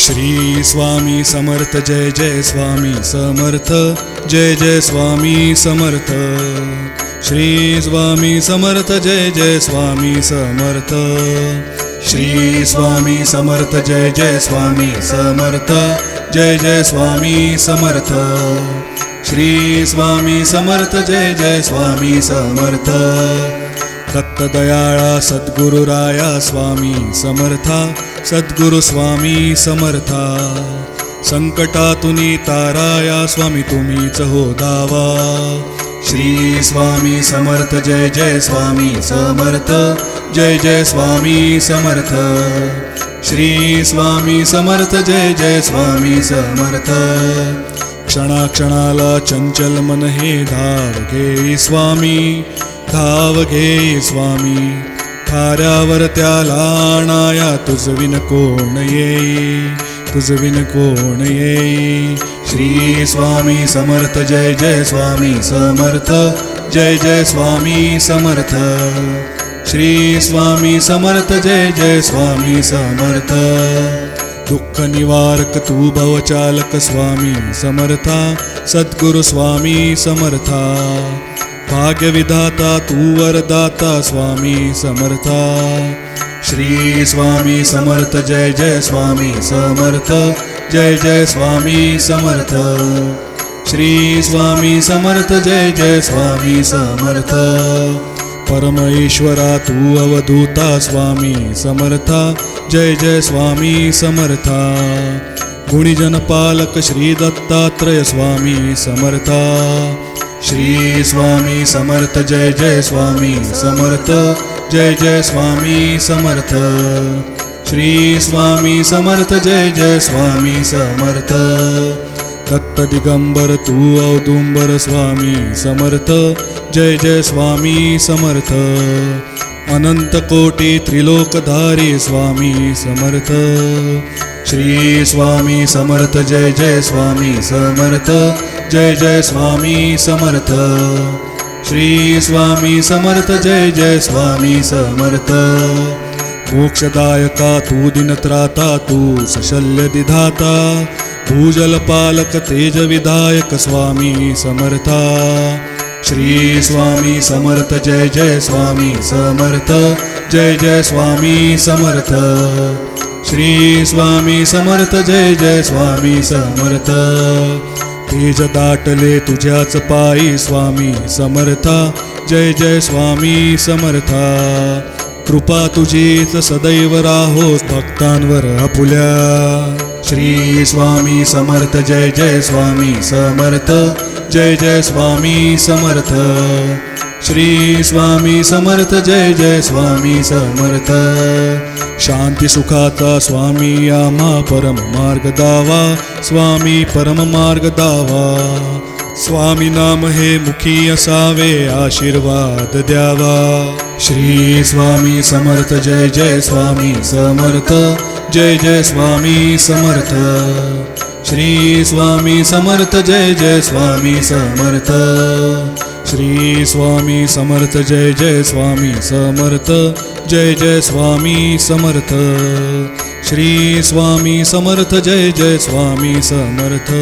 श्री स्वामी समर्थ जय जय स्वामी समर्थ जय जय स्वामी समर्थ श्री स्वामी समर्थ जय जय स्वामी समर्थ श्री स्वामी समर्थ जय जय स्वामी समर्थ जय जय स्वामी समर्थ श्री स्वामी समर्थ जय जय स्वामी समर्थ दत्तदयाळा सद्गुरुराया स्वामी समर्था सद्गुरु स्वामी समर्था संकटातुनी ताराया स्वामी तुम्हीच हो दावा श्री स्वामी समर्थ जय जय स्वामी समर्थ जय जय स्वामी समर्थ श्री स्वामी समर्थ जय जय स्वामी समर्थ क्षणाक्षणाला चंचल मन हे धाव घे स्वामी धाव घे स्वामी थाऱ्यावर त्याला आणाया तुझविन कोण येई तुझविन कोण येई श्री स्वामी समर्थ जय जय स्वामी समर्थ जय जय स्वामी समर्थ श्री स्वामी समर्थ जय जय स्वामी समर्थ दुःख निवारक तू भवचालक स्वामी समर्था सद्गुरु स्वामी समर्था भाग्य विधाता तू वरदाता स्वामी समर्था श्री स्वामी समर्थ जय जय स्वामी समर्थ जय जय स्वामी समर्थ श्री स्वामी समर्थ जय जय स्वामी समर्थ परमेश्वरा तू अवधूता स्वामी समर्था जय जय स्वामी समर्था गुणीजन पालक श्री दत्तात्रय स्वामी समर्था श्री स्वामी समर्थ जय जय स्वामी समर्थ जय जय स्वामी समर्थ श्री स्वामी समर्थ जय जय स्वामी समर्थ दत्त दिगंबर तू औदुंबर स्वामी समर्थ जय जय स्वामी समर्थ अनंत कोटी त्रिलोकधारी स्वामी समर्थ श्री स्वामी समर्थ जय जय स्वामी समर्थ जय जय स्वामी समर्थ श्री स्वामी समर्थ जय जय स्वामी समर्थ मोक्षदायका तू दिनत्राता तू सशल्य दिधाता भूजल पालक तेज विधायक स्वामी समर्था श्री स्वामी समर्थ जय जय स्वामी समर्थ जय जय स्वामी समर्थ श्री स्वामी समर्थ जय जय स्वामी समर्थ तेज दाटले तुझ्याच पायी स्वामी समर्था जय जय स्वामी समर्था कृपा तुझीच सदैव राहो भक्तांवर आपुल्या श्री स्वामी समर्थ जय जय स्वामी समर्थ जय जय स्वामी समर्थ श्री स्वामी समर्थ जय जय स्वामी समर्थ शांती सुखाचा स्वामी आम्हा परम मार्ग दावा स्वामी परम मार्ग दावा स्वामी नाम हे मुखी असावे आशीर्वाद द्यावा श्री स्वामी समर्थ जय जय स्वामी समर्थ जय जय स्वामी समर्थ श्री स्वामी समर्थ जय जय स्वामी समर्थ श्री स्वामी समर्थ जय जय स्वामी समर्थ जय जय स्वामी समर्थ श्री स्वामी समर्थ जय जय स्वामी समर्थ।